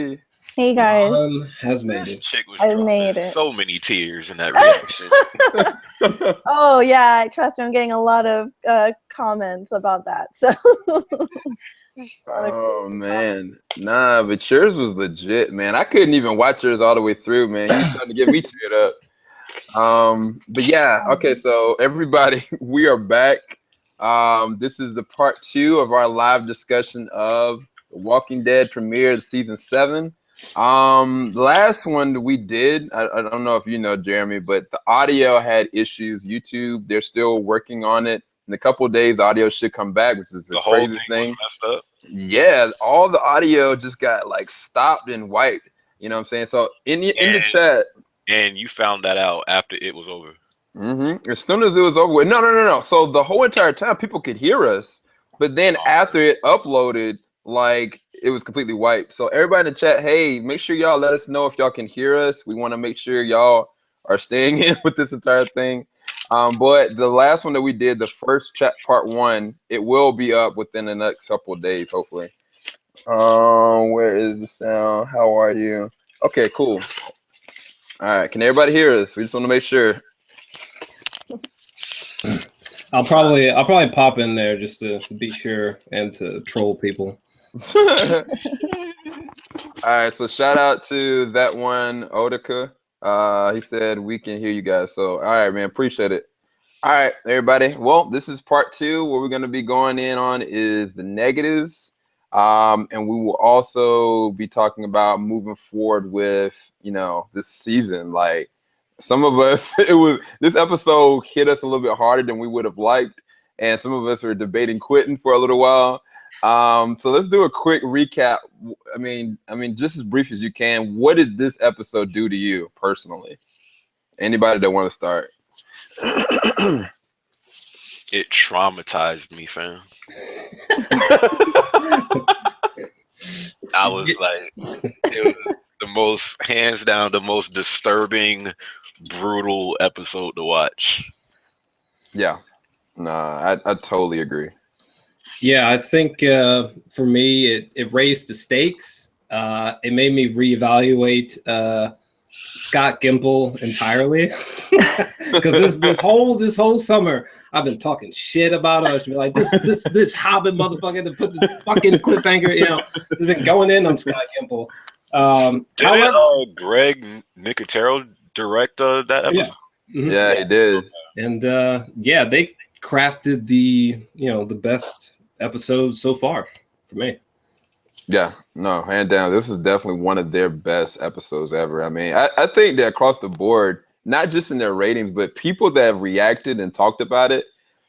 Hey. Hey guys. Has made This it. chick was I made dropping it. so many tears in that reaction. Oh yeah, trust me, I'm getting a lot of comments about that. So Oh man, nah, but yours was legit, man. I couldn't even watch yours all the way through, man. You starting to get me teared up. But yeah, okay, so everybody, we are back. This is the part 2 of our live discussion of The Walking Dead premiere season 7. The last one that we did, I don't know if you know, Jeremy, but the audio had issues. YouTube, they're still working on it. In a couple of days, audio should come back, which is the craziest thing. Messed up. Yeah, all the audio just got like stopped and wiped. You know what I'm saying? So in the chat, and you found that out after it was over. As soon as it was over with, no. So the whole entire time, people could hear us, but then after it uploaded, like it was completely wiped. So everybody in the chat, hey, make sure y'all let us know if y'all can hear us. We want to make sure y'all are staying in with this entire thing. But the last one that we did, the first chat part 1, it will be up within the next couple of days, hopefully. Where is the sound? How are you? Okay, cool. All right, can everybody hear us? We just want to make sure. I'll probably pop in there just to be sure and to troll people. All right, so shout out to that one, Odika. He said we can hear you guys. So all right, man, appreciate it. All right, everybody. Well, this is part 2. What we're going to be going in on is the negatives. And we will also be talking about moving forward with, this season. Like some of us, this episode hit us a little bit harder than we would have liked. And some of us are debating quitting for a little while. So let's do a quick recap. I mean, just as brief as you can. What did this episode do to you personally? Anybody that want to start? It traumatized me, fam. I was like, it was the most, hands down, the most disturbing, brutal episode to watch. Yeah, nah, I totally agree. Yeah, I think for me, it raised the stakes. It made me reevaluate Scott Gimple entirely, because this whole summer I've been talking shit about us. Like this Hobbit motherfucker to put this fucking cliffhanger, has been going in on Scott Gimple. Did Greg Nicotero direct that episode? Yeah, yeah, he did. And they crafted the the best episode so far for me. Yeah, no, hand down. This is definitely one of their best episodes ever. I mean, I think that across the board, not just in their ratings, but people that have reacted and talked about it,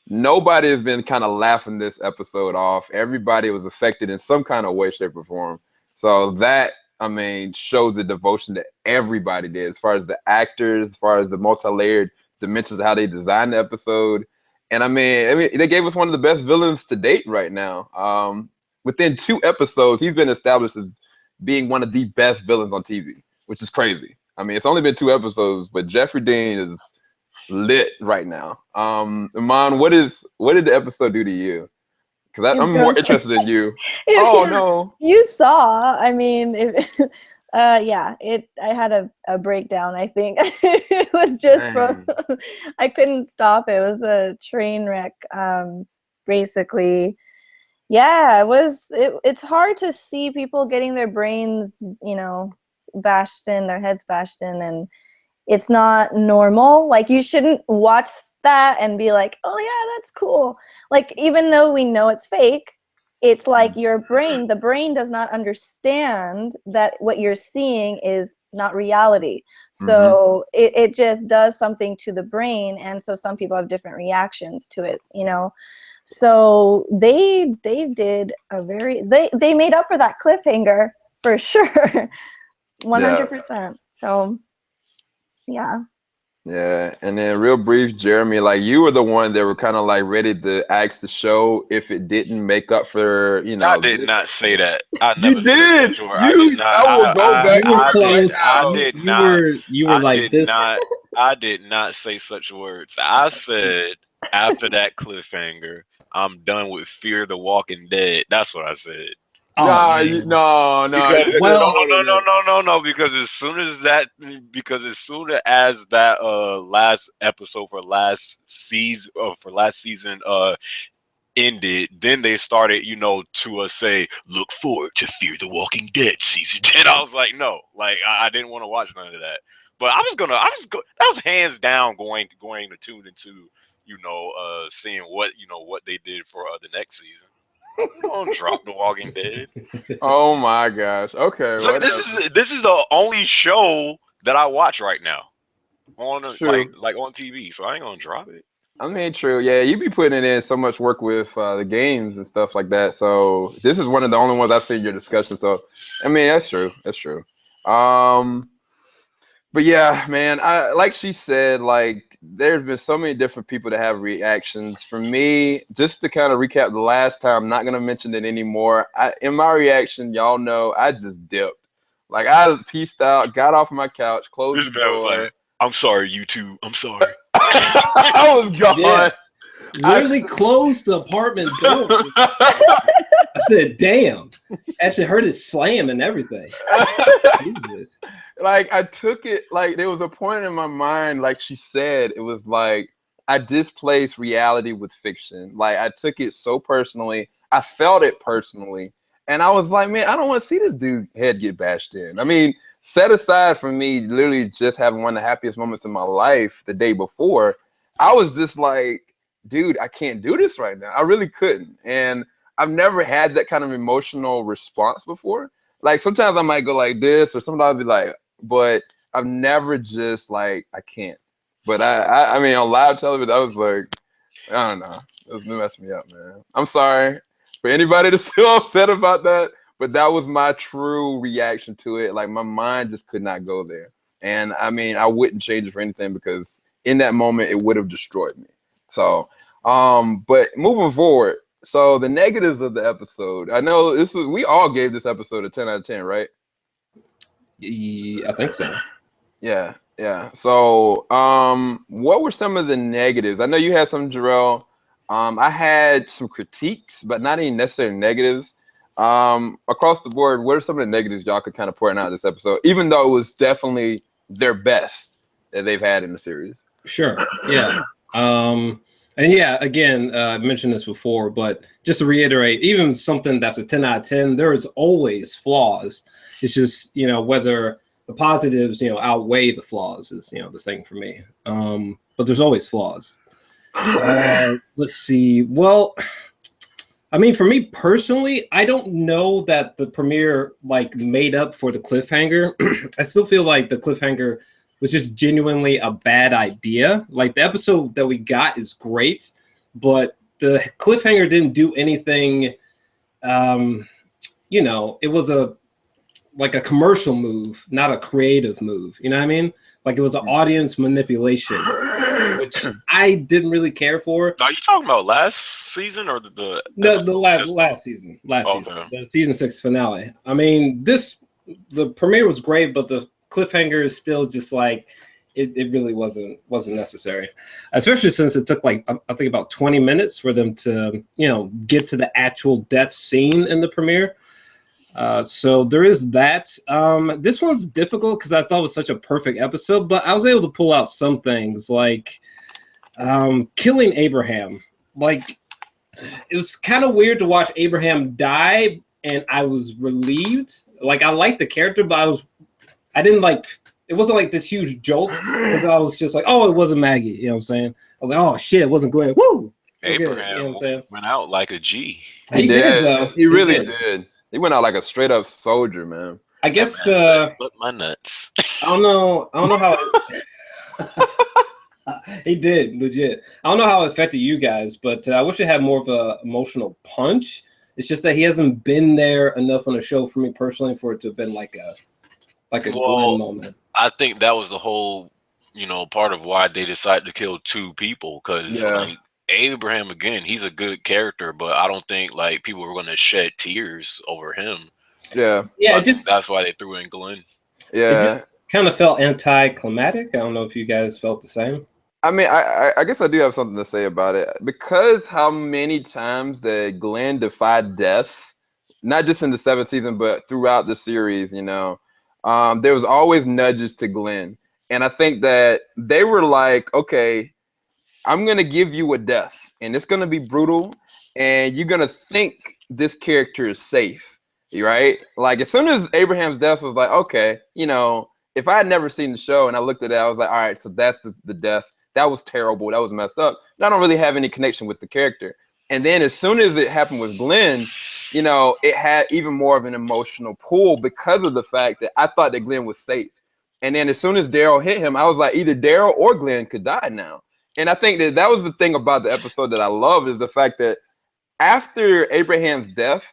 nobody has been kind of laughing this episode off. Everybody was affected in some kind of way, shape, or form. So that, shows the devotion that everybody did, as far as the actors, as far as the multi-layered dimensions of how they designed the episode. And I mean, they gave us one of the best villains to date right now. Within 2 episodes, he's been established as being one of the best villains on TV, which is crazy. I mean, it's only been 2 episodes, but Jeffrey Dean is lit right now. Iman, what did the episode do to you? Because I'm more interested in you. Oh no, you saw. I mean, I had a breakdown. I think it was just from I couldn't stop. It was a train wreck. Basically. Yeah, it was. It's hard to see people getting their brains, bashed in, their heads bashed in, and it's not normal. Like, you shouldn't watch that and be like, oh yeah, that's cool. Like, even though we know it's fake, it's like the brain does not understand that what you're seeing is not reality. So it just does something to the brain, and so some people have different reactions to it, So they did they made up for that cliffhanger for sure. 100%. So yeah. Yeah, and then real brief, Jeremy, like you were the one that were kind of like ready to ask the show if it didn't make up for, I did not say that. I never you did. Said I did not. I will go back. You were close. I did not. You were like this. I did not say such words. I said after that cliffhanger, I'm done with Fear the Walking Dead. That's what I said. Oh, Nah, man. no. Because Well- no. Because as soon as that last episode for last season ended, then they started, to say, look forward to Fear the Walking Dead season 10. I was like, no, like I didn't want to watch none of that. But that was hands down going to tune into, seeing what they did for the next season. Don't drop The Walking Dead. Oh my gosh. Okay. So this is the only show that I watch right now on True. like on TV. So I ain't gonna drop it. I mean, true. Yeah, you be putting in so much work with the games and stuff like that. So this is one of the only ones I've seen your discussion. So, I mean, that's true. That's true. But yeah, man, like she said, like there's been so many different people that have reactions. For me, just to kind of recap the last time, I'm not gonna mention it anymore. In my reaction, y'all know I just dipped. Like I peaced out, got off my couch, closed the This man was door. like, I'm sorry, YouTube. I'm sorry. I was gone. Yeah. Literally closed the apartment door. I said, damn. Actually heard it slam and everything. Jesus. Like I took it like there was a point in my mind, like she said, it was like I displaced reality with fiction. Like I took it so personally. I felt it personally. And I was like, man, I don't want to see this dude head get bashed in. I mean, set aside from me literally just having one of the happiest moments in my life the day before, I was just like, dude, I can't do this right now. I really couldn't. And I've never had that kind of emotional response before. Like sometimes I might go like this, or sometimes I'll be like, but I've never just like, I can't. But I mean, on live television, I was like, I don't know. It was messing me up, man. I'm sorry for anybody that's still upset about that, but that was my true reaction to it. Like my mind just could not go there. And I mean, I wouldn't change it for anything because in that moment, it would have destroyed me. So, but moving forward, so the negatives of the episode, I know we all gave this episode a 10 out of 10, right? Yeah, I think so. Yeah. So, what were some of the negatives? I know you had some, Jarrell. I had some critiques, but not any necessarily negatives. Across the board, what are some of the negatives y'all could kind of point out this episode, even though it was definitely their best that they've had in the series? Sure. Yeah. And yeah, again, I mentioned this before, but just to reiterate, even something that's a 10 out of 10, there is always flaws. It's just, whether the positives, outweigh the flaws is, the thing for me. But there's always flaws. Let's see. Well, I mean, for me personally, I don't know that the premiere made up for the cliffhanger. I still feel like the cliffhanger was just genuinely a bad idea. Like the episode that we got is great, but the cliffhanger didn't do anything. It was a commercial move, not a creative move. You know what I mean? Like it was an audience manipulation, which I didn't really care for. Are you talking about last season or the last season, the season 6 finale? I mean, the premiere was great, but the cliffhanger is still just like it really wasn't necessary, especially since it took I think about 20 minutes for them to get to the actual death scene in the premiere. So there is that. This one's difficult because I thought it was such a perfect episode, but I was able to pull out some things like killing Abraham. Like it was kind of weird to watch Abraham die, and I was relieved. Like I liked the character, but I didn't like. It wasn't like this huge jolt because I was just like, oh, it wasn't Maggie. You know what I'm saying? I was like, oh shit, it wasn't Glenn. Woo! Abraham went out like a G. He did though. He really did. He went out like a straight up soldier, man. I guess flip my nuts. I don't know how he did legit. I don't know how it affected you guys, but I wish it had more of a emotional punch. It's just that he hasn't been there enough on the show for me personally for it to have been like a Glenn moment. I think that was the whole, part of why they decided to kill two people because Abraham, again, he's a good character, but I don't think people were going to shed tears over him. Yeah. Yeah. That's why they threw in Glenn. Yeah. It kind of felt anticlimactic. I don't know if you guys felt the same. I mean, I guess I do have something to say about it because how many times that Glenn defied death not just in the 7th season, but throughout the series, there was always nudges to Glenn. And I think that they were like, okay, I'm going to give you a death, and it's going to be brutal, and you're going to think this character is safe, right? Like, as soon as Abraham's death was like, okay, if I had never seen the show and I looked at it, I was like, all right, so that's the death. That was terrible. That was messed up. And I don't really have any connection with the character. And then as soon as it happened with Glenn, it had even more of an emotional pull because of the fact that I thought that Glenn was safe. And then as soon as Daryl hit him, I was like, either Daryl or Glenn could die now. And I think that was the thing about the episode that I love, is the fact that after Abraham's death,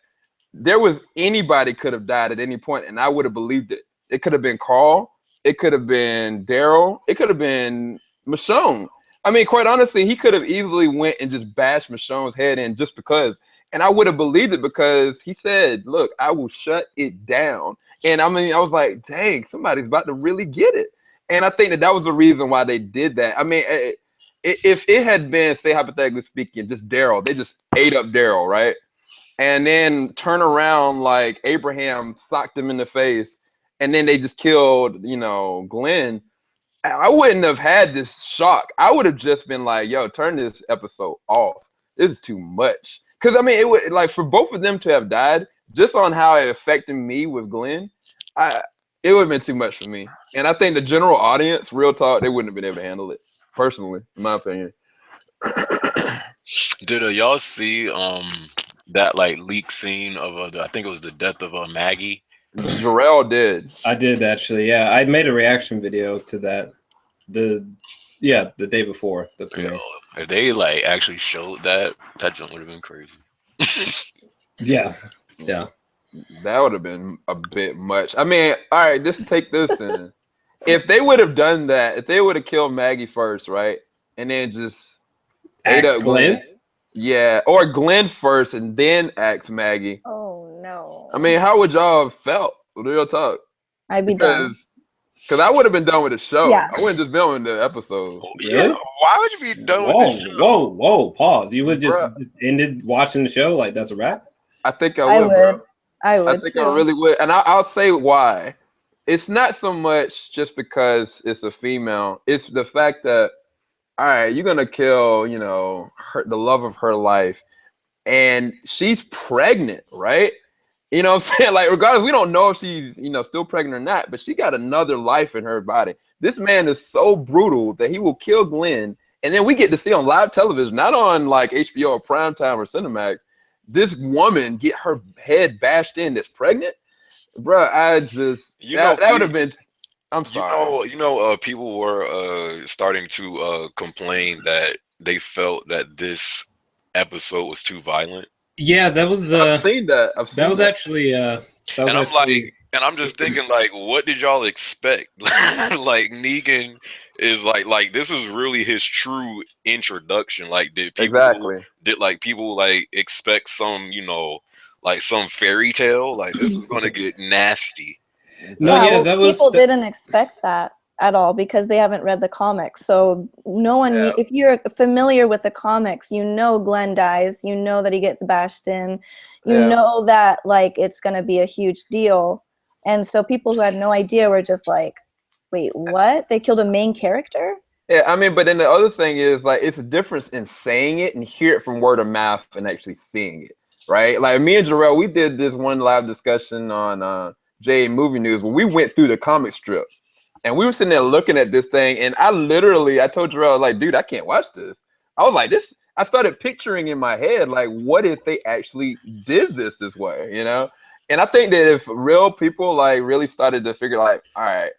there was anybody could have died at any point, and I would have believed it. It could have been Carl. It could have been Daryl. It could have been Michonne. I mean, quite honestly, he could have easily went and just bashed Michonne's head in just because. And I would have believed it because he said, look, I will shut it down. And I mean, I was like, dang, somebody's about to really get it. And I think that was the reason why they did that. I mean, if it had been, say, hypothetically speaking, just Daryl, they just ate up Daryl, right? And then turn around like Abraham socked him in the face, and then they just killed, Glenn. I wouldn't have had this shock. I would have just been like, yo, turn this episode off. This is too much. Because, I mean, it would, like, for both of them to have died, just on how it affected me with Glenn, it would have been too much for me. And I think the general audience, real talk, they wouldn't have been able to handle it, personally, in my opinion. Did y'all see that, like, leak scene of, I think it was the death of Maggie? Jarrell did. I did, actually. Yeah, I made a reaction video to that. The day before the premiere. If they like actually showed that jump would have been crazy. Yeah. That would have been a bit much. I mean, all right, just take this in. If they would have done that, if they would have killed Maggie first, right, and then just ate up Glenn, yeah, or Glenn first and then axe Maggie. Oh no! I mean, how would y'all have felt? Real talk. I'd be done. Because I would have been done with the show. Yeah. I wouldn't just been with the episode. Yeah. Why would you be done with the show? Whoa, pause. You would just ended watching the show like that's a wrap? I think I would. Bro. I would. I think I really would. And I'll say why. It's not so much just because it's a female. It's the fact that, all right, you're going to kill, the love of her life. And she's pregnant, right? You know what I'm saying? Like, regardless, we don't know if she's, still pregnant or not, but she got another life in her body. This man is so brutal that he will kill Glenn. And then we get to see on live television, not on like HBO or Primetime or Cinemax, this woman get her head bashed in that's pregnant. Bro, I just, that would have been, I'm sorry. People were starting to complain that they felt that this episode was too violent. Yeah, that was. I've seen that. That was actually. And I'm just thinking, like, what did y'all expect? Like, Negan is like this is really his true introduction. Like, did people expect some, like some fairy tale? Like, this is gonna get nasty. People didn't expect that at all because they haven't read the comics. So no one, if you're familiar with the comics, Glenn dies, that he gets bashed in, know that like it's going to be a huge deal. And so people who had no idea were just like, wait, what? They killed a main character? Yeah, I mean, but then the other thing is like, it's a difference in saying it and hear it from word of mouth and actually seeing it, right? Like me and Jarrell, we did this one live discussion on J Movie News where we went through the comic strip. And we were sitting there looking at this thing, and I told Jarrell, like, dude, I can't watch this. I was like, I started picturing in my head, like, what if they actually did this way, And I think that if real people, like, really started to figure, like, all right,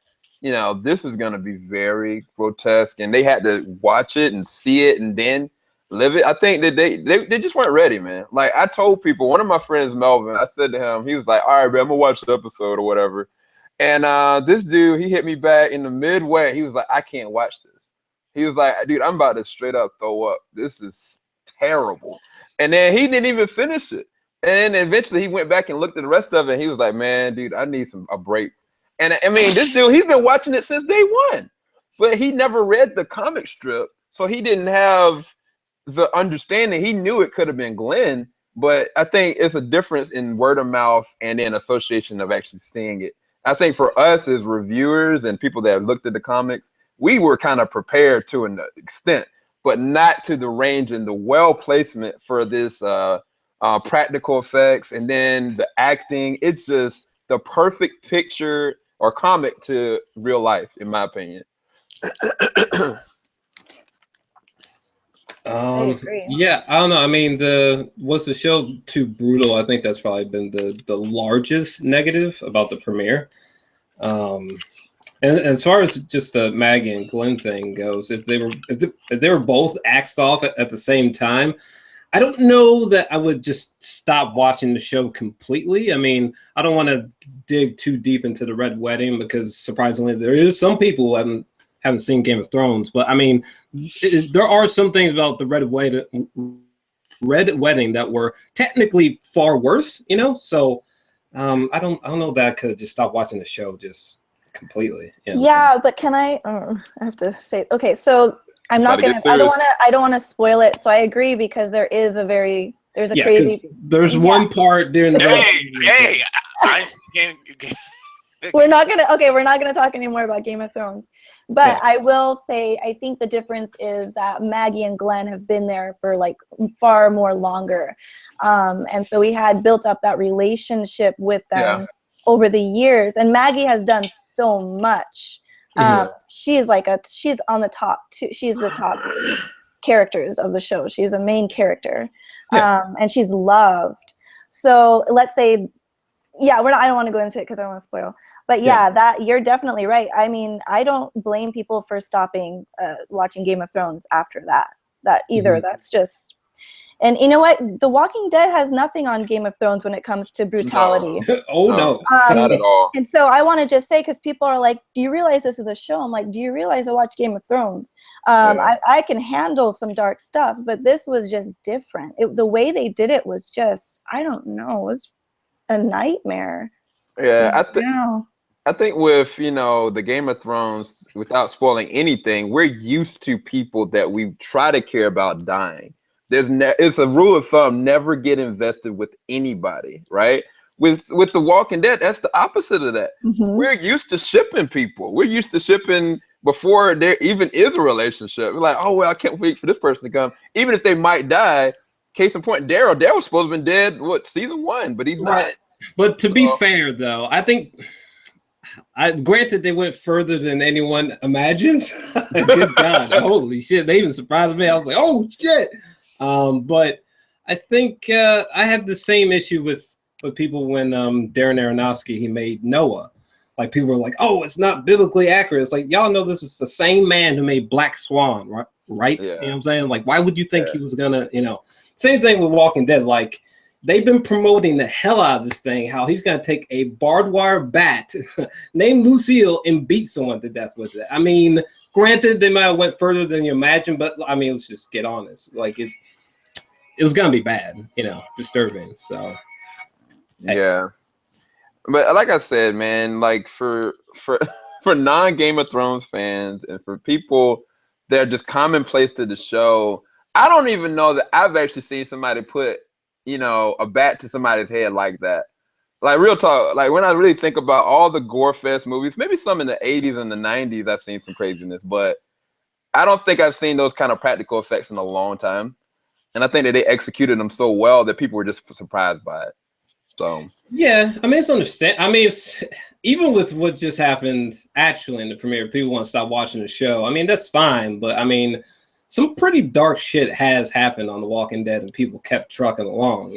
this is going to be very grotesque, and they had to watch it and see it and then live it. I think that they just weren't ready, man. Like, I told people, one of my friends, Melvin, I said to him, he was like, all right, man, I'm going to watch the episode or whatever. And this dude, he hit me back in the midway. He was like, I can't watch this. He was like, dude, I'm about to straight up throw up. This is terrible. And then he didn't even finish it. And then eventually he went back and looked at the rest of it. And he was like, man, dude, I need a break. And I mean, this dude, he's been watching it since day one. But he never read the comic strip. So he didn't have the understanding. He knew it could have been Glenn. but I think it's a difference in word of mouth and then association of actually seeing it. I think for us as reviewers and people that have looked at the comics, we were kind of prepared to an extent, but not to the range and the well placement for this practical effects and then the acting. It's just the perfect picture or comic to real life, in my opinion. I agree. Yeah, I don't know. I mean, was the show too brutal? I think that's probably been the largest negative about the premiere. And as far as just the Maggie and Glenn thing goes, if they were both axed off at the same time, I don't know that I would just stop watching the show completely. I mean, I don't want to dig too deep into the Red Wedding because surprisingly, there is some people who haven't seen Game of Thrones. But I mean, there are some things about the Red Wedding that were technically far worse, you know. So I don't know that I could just stop watching the show just completely. You know? Yeah, but can I have to say, okay, so I'm not gonna. I don't want to spoil it. So I agree because there's a crazy. There's one part during the. Hey, I can't. We're not gonna talk anymore about Game of Thrones, but I will say I think the difference is that Maggie and Glenn have been there for like far more longer, and so we had built up that relationship with them over the years. And Maggie has done so much. She's on the top two. She's the top characters of the show. She's a main character, and she's loved. So let's say. Yeah, I don't want to go into it because I don't want to spoil. But that you're definitely right. I mean, I don't blame people for stopping watching Game of Thrones after that either. That's just, and you know what? The Walking Dead has nothing on Game of Thrones when it comes to brutality. No, not at all. And so I want to just say, because people are like, "Do you realize this is a show?" I'm like, "Do you realize I watch Game of Thrones? I can handle some dark stuff, but this was just different. The way they did it was just, I don't know, it was a nightmare." Yeah, I think with the Game of Thrones, without spoiling anything, we're used to people that we try to care about dying. It's a rule of thumb: never get invested with anybody, right? With The Walking Dead, that's the opposite of that. We're used to shipping people. We're used to shipping before there even is a relationship. We're like, oh well, I can't wait for this person to come, even if they might die. Case in point, Daryl was supposed to have been dead, season 1, but he's not. But to be fair, though, I think, granted, they went further than anyone imagined. Good God, holy shit! They even surprised me. I was like, oh shit. But I think I had the same issue with people when Darren Aronofsky, he made Noah. Like, people were like, oh, it's not biblically accurate. It's like, y'all know this is the same man who made Black Swan, right? Yeah. You know what I'm saying? Like, why would you think he was gonna, Same thing with Walking Dead. Like, they've been promoting the hell out of this thing, how he's going to take a barbed wire bat named Lucille and beat someone to death with it. I mean, granted, they might have went further than you imagine, but I mean, let's just get honest. Like, it was going to be bad, disturbing. So, hey. Yeah. But like I said, man, like for non-Game of Thrones fans and for people that are just commonplace to the show, I don't even know that I've actually seen somebody put a bat to somebody's head like that. Like, real talk, like when I really think about all the gore fest movies, maybe some in the 80s and the 90s, I've seen some craziness, but I don't think I've seen those kind of practical effects in a long time. And I think that they executed them so well that people were just surprised by it. So yeah, I mean, it's understandable. I mean, even with what just happened actually in the premiere, people want to stop watching the show. I mean, that's fine, but I mean, some pretty dark shit has happened on The Walking Dead, and people kept trucking along,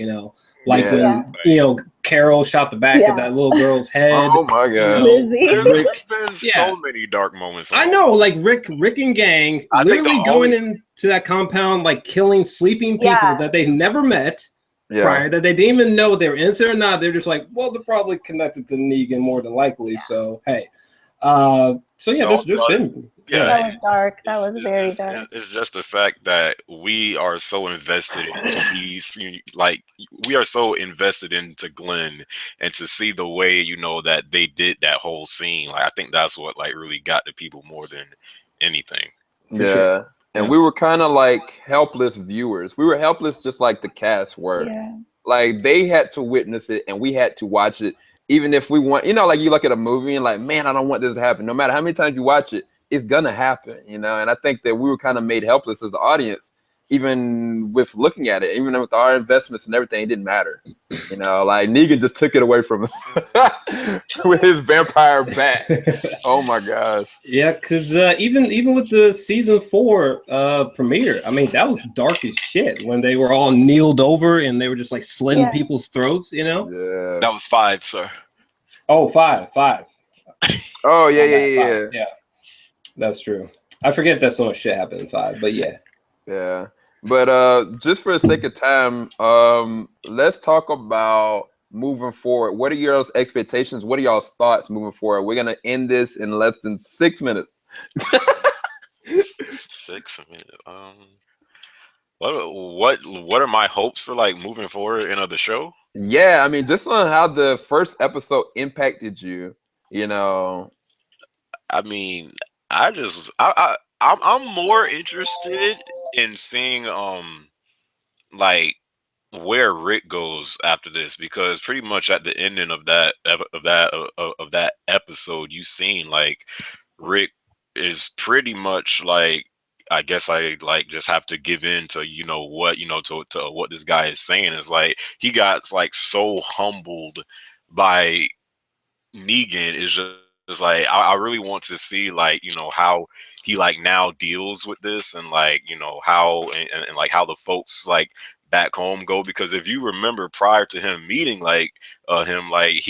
Like when Carol shot the back of that little girl's head. Oh my God! Lizzie. There's been so many dark moments. I know, like Rick and gang literally going into that compound, like killing sleeping people that they never met prior, that they didn't even know they were innocent or not. They're just like, well, they're probably connected to Negan more than likely. So hey, there's been. Yeah, that was dark. That was very dark. It's just the fact that we are so invested into these, we are so invested into Glenn, and to see the way that they did that whole scene. Like, I think that's what really got to people more than anything. And we were kind of like helpless viewers. We were helpless, just like the cast were. Like they had to witness it, and we had to watch it, even if we want. Like you look at a movie and like, man, I don't want this to happen. No matter how many times you watch it, it's gonna happen. And I think that we were kind of made helpless as the audience, even with looking at it, even with our investments and everything, it didn't matter. Like Negan just took it away from us with his vampire bat. Oh my gosh. Yeah, because even with the season 4 premiere, I mean, that was dark as shit when they were all kneeled over and they were just like slitting people's throats, Yeah. That was 5, sir. Oh, 5. Oh yeah. Yeah, that's true. I forget that so much shit happened in 5, but yeah. Yeah. But just for the sake of time, let's talk about moving forward. What are your expectations? What are y'all's thoughts moving forward? We're gonna end this in less than 6 minutes. 6 minutes. What are my hopes for like moving forward in the show? Yeah, I mean, just on how the first episode impacted you. I mean, I'm more interested in seeing like where Rick goes after this, because pretty much at the ending of that episode, you seen like Rick is pretty much like, I guess I like just have to give in to to what this guy is saying. Is like he got like so humbled by Negan. Is just like I really want to see like how he like now deals with this, and like how and like how the folks like back home go, because if you remember prior to him meeting like him, like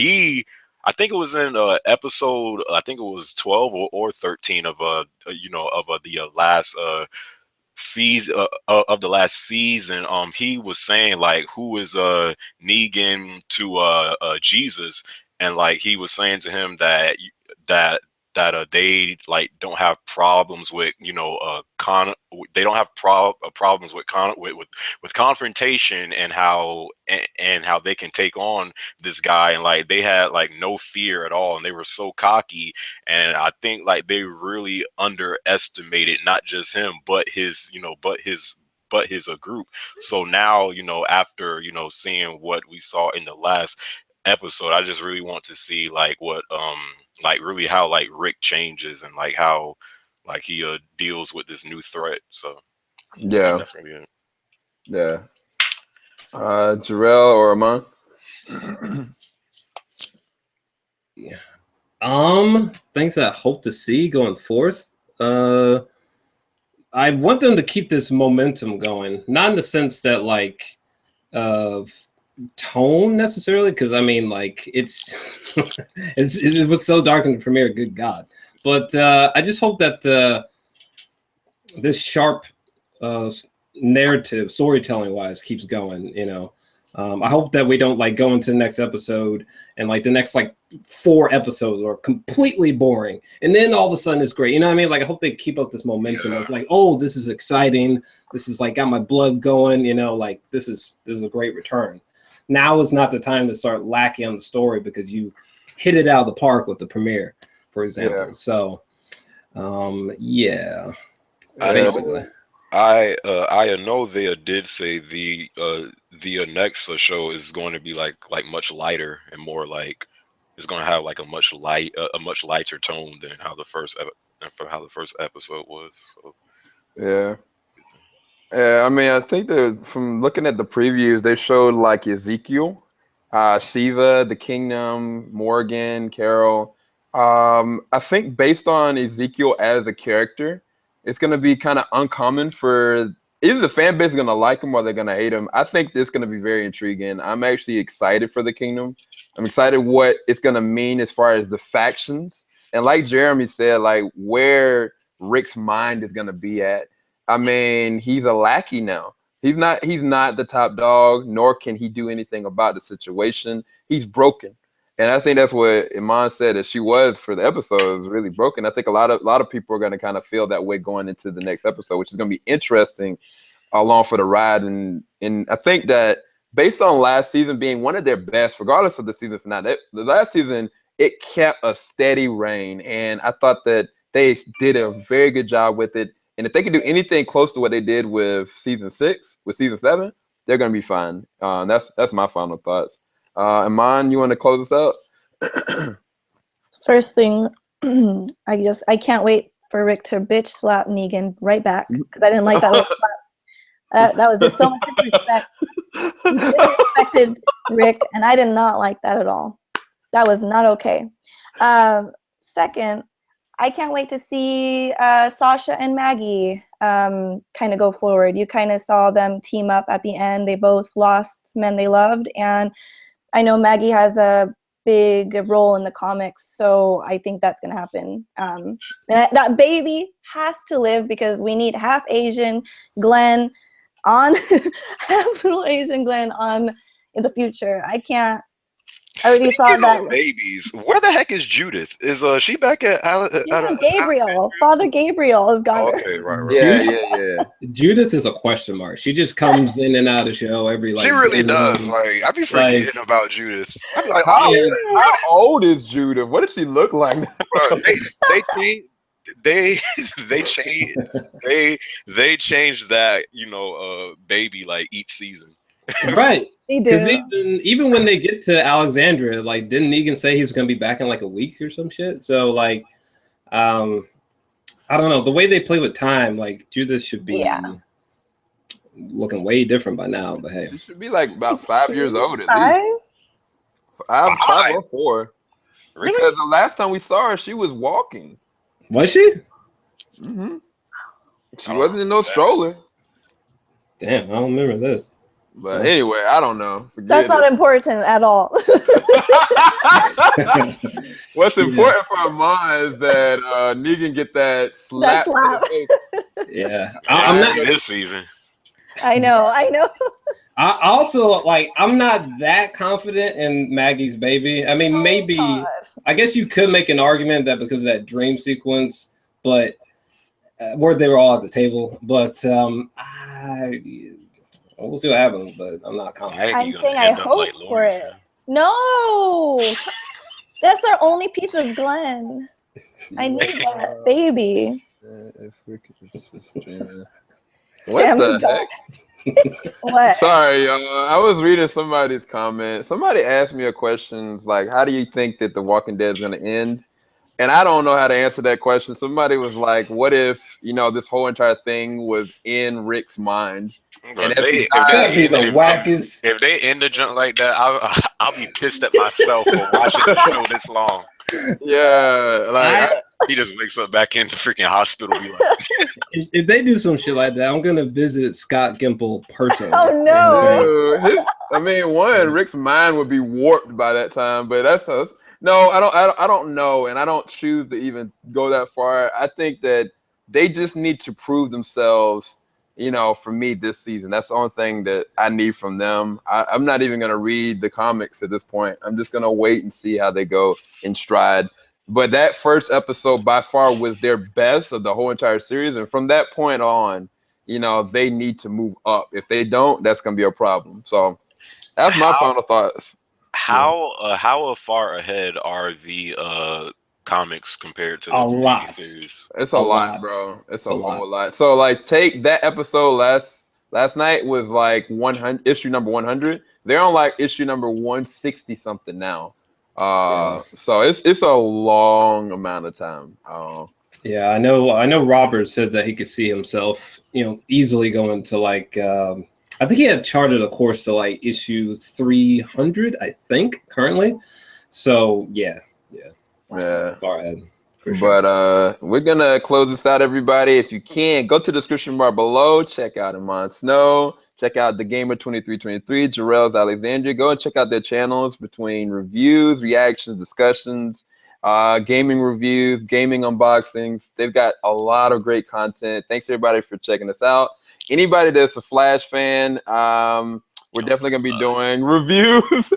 I think it was in episode, I think it was 12 or 13 of the last season of the last season. He was saying like, who is Negan to Jesus, and like he was saying to him that they like don't have problems with they don't have problems with confrontation, and how they can take on this guy, and like they had like no fear at all, and they were so cocky. And I think like they really underestimated not just him but his group. So now after seeing what we saw in the last episode, I just really want to see like what like really how like Rick changes, and like how like he deals with this new threat. So yeah, that's gonna be it. Yeah. Jarrell or Amon? Things that I hope to see going forth. I want them to keep this momentum going, not in the sense that like tone necessarily, because I mean like it was so dark in the premiere, good God. But I just hope that this sharp narrative, storytelling wise, keeps going. I hope that we don't like go into the next episode and like the next like 4 episodes are completely boring, and then all of a sudden it's great. You know what I mean? Like I hope they keep up this momentum of like, oh, this is exciting. This is like got my blood going. Like this is a great return. Now is not the time to start lacking on the story because you hit it out of the park with the premiere, for example. Yeah. So, yeah. Basically. I know they did say the next show is going to be like much lighter and more like it's going to have like a much lighter tone than how the first episode was. So. Yeah. Yeah, I mean, I think that from looking at the previews, they showed like Ezekiel, Shiva, the Kingdom, Morgan, Carol. I think based on Ezekiel as a character, it's going to be kind of uncommon for either the fan base is going to like him or they're going to hate him. I think it's going to be very intriguing. I'm actually excited for the Kingdom. I'm excited what it's going to mean as far as the factions. And like Jeremy said, like where Rick's mind is going to be at. I mean, he's a lackey now. He's not the top dog, nor can he do anything about the situation. He's broken. And I think that's what Iman said that she was for the episode, is really broken. I think a lot of people are going to kind of feel that way going into the next episode, which is going to be interesting along for the ride. And I think that based on last season being one of their best, regardless of the season finale, the last season, it kept a steady reign. And I thought that they did a very good job with it. And if they can do anything close to what they did with season 6, with season 7, they're gonna be fine. That's my final thoughts. Iman, you want to close us out? First thing, I can't wait for Rick to bitch slap Negan right back because I didn't like that little slap. That was just so much disrespect. He disrespected Rick, and I did not like that at all. That was not okay. Second, I can't wait to see Sasha and Maggie kind of go forward. You kind of saw them team up at the end. They both lost men they loved, and I know Maggie has a big role in the comics, so I think that's going to happen. And that baby has to live because we need half Asian Glenn on, half little Asian Glenn on in the future. I already saw that. Babies. Where the heck is Judith? Is she back at? Gabriel. Father Gabriel has got her. Okay, right. Yeah. Judith is a question mark. She just comes in and out of the show every She really does. Like I be forgetting about Judith. I be like, how old is Judith? What does she look like? Bro, they changed that baby like each season. Right. They do. Because even when they get to Alexandria, like, didn't Negan say he was going to be back in like a week or some shit? So, like, I don't know. The way they play with time, like, Judith should be looking way different by now. But hey, she should be like about 5 years old at Five? least. Five or 4. Really? Because the last time we saw her, she was walking. was she? Mm-hmm. She wasn't in no stroller. Damn, I don't remember this. But anyway, I don't know. That's not important at all. What's important for Iman is that Negan get that slap. Yeah, I'm not this season. I know. I also, like, I'm not that confident in Maggie's baby. I mean, maybe, I guess you could make an argument that because of that dream sequence, but where they were all at the table. But we'll see what happens, but I'm not confident. I'm saying I hope for it. No! That's our only piece of Glenn. I need that baby. What the heck? What? Sorry, I was reading somebody's comment. Somebody asked me a question like, how do you think that The Walking Dead is going to end? And I don't know how to answer that question. Somebody was like, what if, this whole entire thing was in Rick's mind? And if they end the junk like that, I'll be pissed at myself for watching the show this long. Yeah, like he just wakes up back in the freaking hospital. Be like, if they do some shit like that, I'm gonna visit Scott Gimple personally. Oh no! Rick's mind would be warped by that time. But that's us. No, I don't know, and I don't choose to even go that far. I think that they just need to prove themselves. For me this season, that's the only thing that I need from them. I'm not even going to read the comics at this point. I'm just going to wait and see how they go in stride. But that first episode by far was their best of the whole entire series. And from that point on, they need to move up. If they don't, that's going to be a problem. So that's my final thoughts. How far ahead are the comics compared to a lot? Series? It's a lot, bro. It's a whole lot. So like, take that episode last night was like 100 issue number 100. They're on like issue number 160 something now. So it's a long amount of time. Yeah, I know. Robert said that he could see himself, easily going to like. I think he had charted a course to like issue 300. I think currently. So yeah. Far ahead. Sure. But we're gonna close this out, everybody. If you can, go to the description bar below, check out Iman Snow, check out the Gamer 2323, Jarrell's Alexandria. Go and check out their channels between reviews, reactions, discussions, gaming reviews, gaming unboxings. They've got a lot of great content. Thanks everybody for checking us out. Anybody that's a Flash fan, we're definitely going to be doing reviews.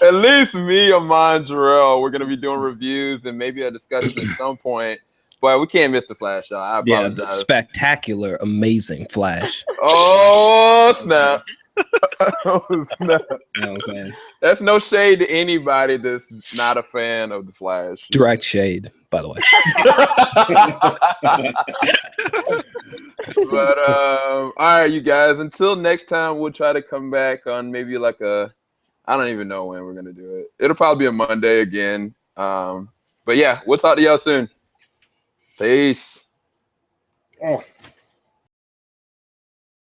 At least me, Iman, Jarrell, we're going to be doing reviews and maybe a discussion at some point. But we can't miss the Flash, y'all. I apologize. Yeah, the spectacular, amazing Flash. Oh, snap. Oh, snap. Okay. That's no shade to anybody that's not a fan of the Flash. Direct shade, by the way. But all right, you guys. Until next time, we'll try to come back on maybe like I don't even know when we're gonna do it. It'll probably be a Monday again. But yeah, we'll talk to y'all soon. Peace. Oh.